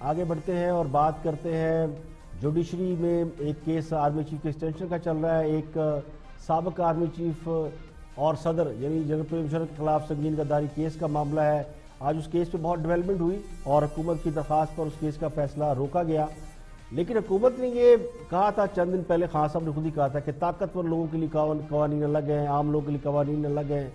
آگے بڑھتے ہیں اور بات کرتے ہیں جوڈیشری میں ایک کیس آرمی چیف کے ایکسٹینشن کا چل رہا ہے. ایک سابق آرمی چیف اور صدر یعنی جنرل پرویز مشرف کے خلاف سنگین غداری کیس کا معاملہ ہے. آج اس کیس پہ بہت ڈیولپمنٹ ہوئی اور حکومت کی درخواست پر اس کیس کا فیصلہ روکا گیا. لیکن حکومت نے یہ کہا تھا چند دن پہلے، خان صاحب نے خود ہی کہا تھا کہ طاقتور لوگوں کے لیے قوانین الگ ہیں، عام لوگوں کے لیے قوانین الگ ہیں.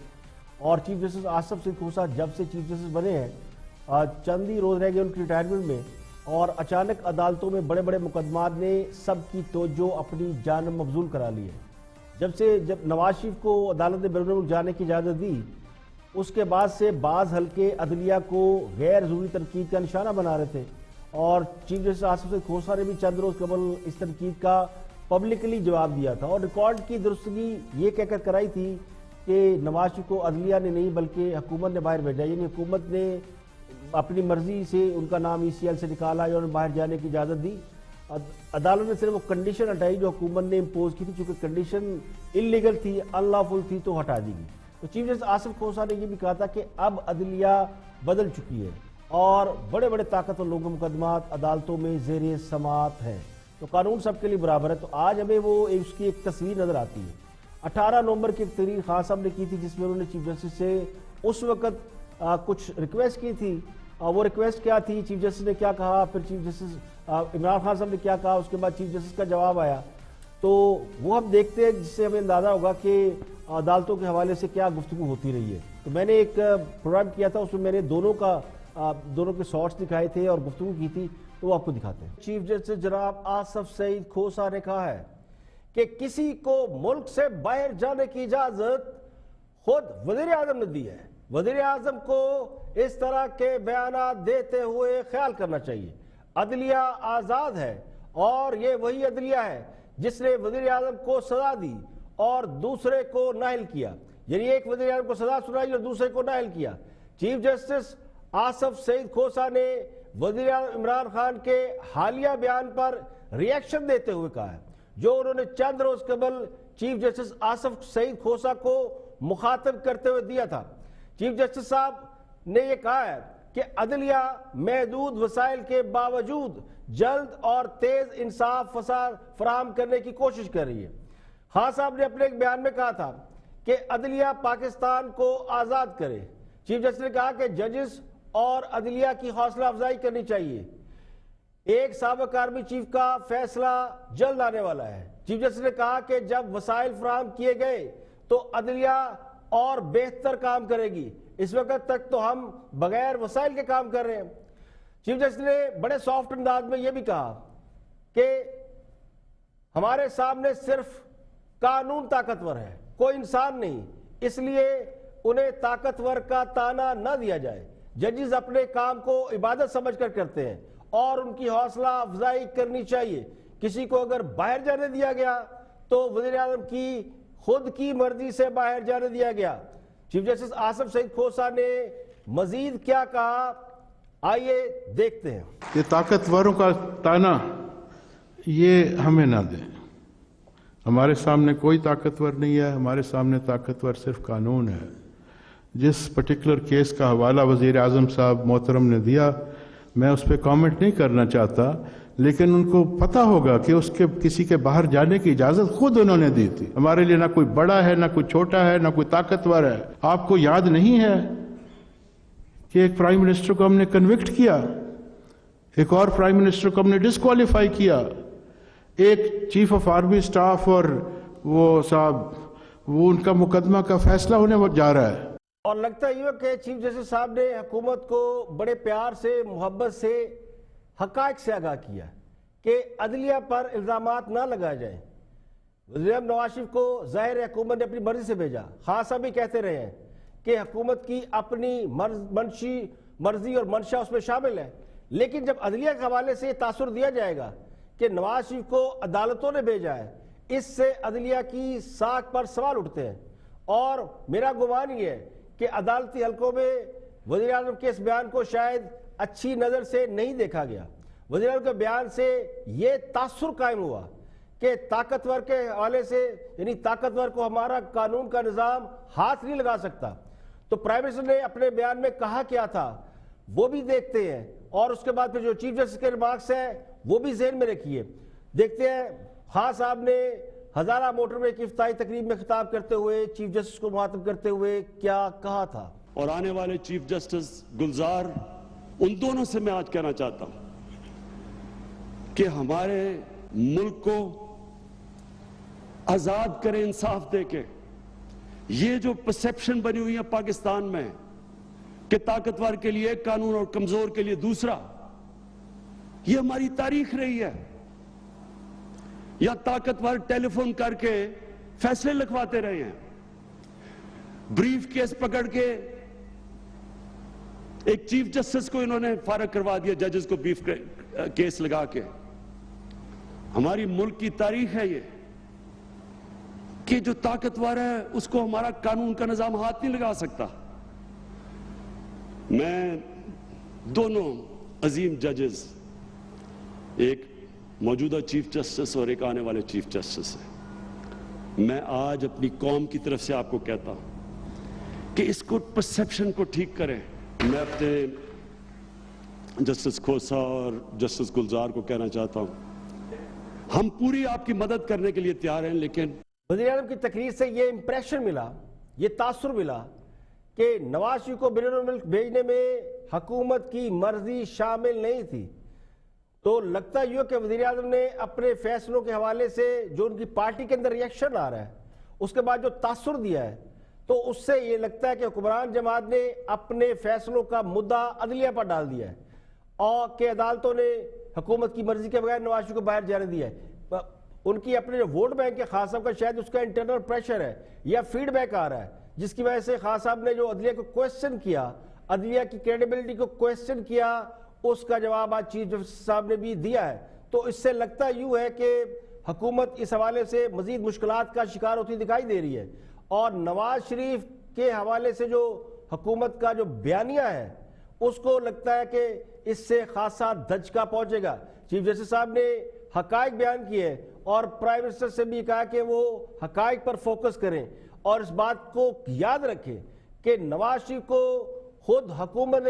اور چیف جسٹس آصف سعید کھوسہ جب سے چیف جسٹس بنے ہیں چند ہی روز رہ گئے ان کی ریٹائرمنٹ میں، اور اچانک عدالتوں میں بڑے بڑے مقدمات نے سب کی توجہ اپنی جانب مبذول کرا لی ہے. جب نواز شریف کو عدالت نے بیرون ملک جانے کی اجازت دی، اس کے بعد سے بعض حلقے عدلیہ کو غیر ضروری تنقید کا نشانہ بنا رہے تھے، اور چیف جسٹس آصف سعید کھوسہ نے بھی چند روز قبل اس تنقید کا پبلکلی جواب دیا تھا، اور ریکارڈ کی درستگی یہ کہہ کر کرائی تھی کہ نواز شریف کو عدلیہ نے نہیں بلکہ حکومت نے باہر بھیجا. یعنی حکومت نے اپنی مرضی سے ان کا نام ECL سے نکالا اور انہیں باہر جانے کی اجازت دی. عدالت نے صرف وہ کنڈیشن ہٹائی جو حکومت نے امپوز کی تھی، چونکہ کنڈیشن انلیگل تھی، انلافل تھی، تو ہٹا دی گئی. تو چیف جسٹس آصف کھوسہ نے یہ بھی کہا تھا کہ اب عدلیہ بدل چکی ہے اور بڑے بڑے طاقتور لوگوں کے مقدمات عدالتوں میں زیر سماعت ہیں، تو قانون سب کے لیے برابر ہے. تو آج ہمیں وہ اس کی ایک تصویر نظر آتی ہے. 18 نومبر کی ایک تقریر خان صاحب نے کی تھی جس میں انہوں نے چیف جسٹس سے اس وقت کچھ ریکویسٹ کی تھی. وہ ریکویسٹ کیا تھی، چیف جسٹس نے کیا کہا، پھر چیف جسٹس عمران خان صاحب نے کیا کہا، اس کے بعد چیف جسٹس کا جواب آیا. تو وہ ہم دیکھتے ہیں جس سے ہمیں اندازہ ہوگا کہ عدالتوں کے حوالے سے کیا گفتگو ہوتی رہی ہے. تو میں نے ایک پروگرام کیا تھا، اس میں نے دونوں کے شارٹس دکھائے تھے اور گفتگو کی تھی، تو وہ آپ کو دکھاتے ہیں. چیف جسٹس جناب آصف سعید کھوسہ نے کہا ہے کہ کسی کو ملک سے باہر جانے کی اجازت خود وزیر اعظم نے دی ہے. وزیر اعظم کو اس طرح کے بیانات دیتے ہوئے خیال کرنا چاہیے. عدلیہ آزاد ہے اور یہ وہی عدلیہ ہے جس نے وزیر اعظم کو سزا دی اور دوسرے کو نااہل کیا. یعنی ایک وزیر اعظم کو سزا سنائی اور دوسرے کو نااہل کیا. چیف جسٹس آصف سعید کھوسہ نے وزیر اعظم عمران خان کے حالیہ بیان پر ریئیکشن دیتے ہوئے کہا ہے، جو انہوں نے چند روز قبل چیف جسٹس آصف سعید کھوسہ کو مخاطب کرتے ہوئے دیا تھا. چیف جسٹس صاحب نے یہ کہا ہے کہ عدلیہ محدود وسائل کے باوجود جلد اور تیز انصاف فراہم کرنے کی کوشش کر رہی ہے. خان صاحب نے اپنے ایک بیان میں کہا تھا کہ عدلیہ پاکستان کو آزاد کرے. چیف جسٹس نے کہا کہ ججز اور عدلیہ کی حوصلہ افزائی کرنی چاہیے. ایک سابق آرمی چیف کا فیصلہ جلد آنے والا ہے. چیف جسٹس نے کہا کہ جب وسائل فراہم کیے گئے تو عدلیہ اور بہتر کام کرے گی. اس وقت تک تو ہم بغیر وسائل کے کام کر رہے ہیں. چیف جسٹس نے بڑے سافٹ انداز میں یہ بھی کہا کہ ہمارے سامنے صرف قانون طاقتور ہے، کوئی انسان نہیں، اس لیے انہیں طاقتور کا طعنہ نہ دیا جائے. ججز اپنے کام کو عبادت سمجھ کر کرتے ہیں اور ان کی حوصلہ افزائی کرنی چاہیے. کسی کو اگر باہر جانے دیا گیا تو وزیر اعظم کی خود کی مرضی سے باہر جانے دیا گیا. چیف جسٹس آصف سعید کھوسہ نے مزید کیا کہا، آئیے دیکھتے ہیں. یہ طاقتوروں کا طعنہ یہ ہمیں نہ دیں. ہمارے سامنے کوئی طاقتور نہیں ہے، ہمارے سامنے طاقتور صرف قانون ہے. جس پرٹیکولر کیس کا حوالہ وزیر اعظم صاحب محترم نے دیا، میں اس پہ کامنٹ نہیں کرنا چاہتا، لیکن ان کو پتا ہوگا کہ اس کے کسی کے باہر جانے کی اجازت خود انہوں نے دی تھی. ہمارے لیے نہ کوئی بڑا ہے، نہ کوئی چھوٹا ہے، نہ کوئی طاقتور ہے. آپ کو یاد نہیں ہے کہ ایک پرائم منسٹر کو ہم نے کنوکٹ کیا، ایک اور پرائم منسٹر کو ہم نے ڈسکوالیفائی کیا، ایک چیف آف آرمی سٹاف اور وہ صاحب وہ ان کا مقدمہ کا فیصلہ ہونے جا رہا ہے. اور لگتا یہ کہ چیف جسٹس صاحب نے حکومت کو بڑے پیار سے، محبت سے، حقائق سے آگاہ کیا کہ عدلیہ پر الزامات نہ لگائے جائیں. وزیر اعظم نواز شریف کو ظاہر حکومت نے اپنی مرضی سے بھیجا. خان صاحب بھی کہتے رہے ہیں کہ حکومت کی اپنی مرضی اور منشا اس میں شامل ہے، لیکن جب عدلیہ کے حوالے سے یہ تاثر دیا جائے گا کہ نواز شریف کو عدالتوں نے بھیجا ہے، اس سے عدلیہ کی ساکھ پر سوال اٹھتے ہیں. اور میرا گمان یہ ہے کہ عدالتی حلقوں میں وزیر اعظم کے اس بیان کو شاید اچھی نظر سے نہیں دیکھا گیا. وزیر اعظم کے بیان سے یہ تاثر قائم ہوا کہ طاقتور کے حوالے سے، یعنی طاقتور کو ہمارا قانون کا نظام ہاتھ نہیں لگا سکتا. تو پرائم منسٹر نے اپنے بیان میں کہا کیا تھا وہ بھی دیکھتے ہیں. اور اس کے بعد پھر جو چیف جسٹس کے ریمارکس ہیں وہ بھی ذہن میں رکھیے. دیکھتے ہیں خان صاحب نے ہزارہ موٹر وے کی افتتاحی تقریب میں خطاب کرتے ہوئے چیف جسٹس کو مخاطب کرتے ہوئے کیا کہا تھا. اور آنے والے چیف جسٹس گلزار، ان دونوں سے میں آج کہنا چاہتا ہوں کہ ہمارے ملک کو آزاد کریں انصاف دے کے. یہ جو پرسیپشن بنی ہوئی ہے پاکستان میں کہ طاقتور کے لیے ایک قانون اور کمزور کے لیے دوسرا، یہ ہماری تاریخ رہی ہے. یا طاقتور ٹیلی فون کر کے فیصلے لکھواتے رہے ہیں، بریف کیس پکڑ کے ایک چیف جسٹس کو انہوں نے فارغ کروا دیا ججز کو بیف کیس لگا کے. ہماری ملک کی تاریخ ہے یہ کہ جو طاقتور ہے اس کو ہمارا قانون کا نظام ہاتھ نہیں لگا سکتا. میں دونوں عظیم ججز، ایک موجودہ چیف جسٹس اور ایک آنے والے چیف جسٹس ہیں، میں آج اپنی قوم کی طرف سے آپ کو کہتا ہوں کہ اس کو پرسیپشن کو ٹھیک کریں. میں اپنے جسٹس کھوسا اور جسٹس گلزار کو کہنا چاہتا ہوں ہم پوری آپ کی مدد کرنے کے لیے تیار ہیں، لیکن وزیر اعظم کی تقریر سے یہ امپریشن ملا، یہ تاثر ملا کہ نواز شریف کو بیرون ملک بھیجنے میں حکومت کی مرضی شامل نہیں تھی. تو لگتا یہ کہ وزیر اعظم نے اپنے فیصلوں کے حوالے سے جو ان کی پارٹی کے اندر ریئیکشن آ رہا ہے، اس کے بعد جو تاثر دیا ہے، تو اس سے یہ لگتا ہے کہ حکمران جماعت نے اپنے فیصلوں کا مدعا عدلیہ پر ڈال دیا ہے اور کہ عدالتوں نے حکومت کی مرضی کے بغیر نواز شریف کو باہر جانے دیا ہے. ان کی اپنے جو ووٹ بینک کے خان صاحب کا شاید اس کا انٹرنل پریشر ہے یا فیڈ بیک آ رہا ہے، جس کی وجہ سے خان صاحب نے جو عدلیہ کو کویسچن کیا، عدلیہ کی کریڈیبلٹی کو کویسچن کیا، اس کا جواب آج چیف جسٹس صاحب نے بھی دیا ہے. تو اس سے لگتا یوں ہے کہ حکومت اس حوالے سے مزید مشکلات کا شکار ہوتی دکھائی دے رہی ہے. اور نواز شریف کے حوالے سے جو حکومت کا جو بیانیہ ہے اس کو لگتا ہے کہ اس سے خاصا دھچکا پہنچے گا. چیف جسٹس صاحب نے حقائق بیان کیے اور پرائم منسٹر سے بھی کہا کہ وہ حقائق پر فوکس کریں اور اس بات کو یاد رکھیں کہ نواز شریف کو خود حکومت نے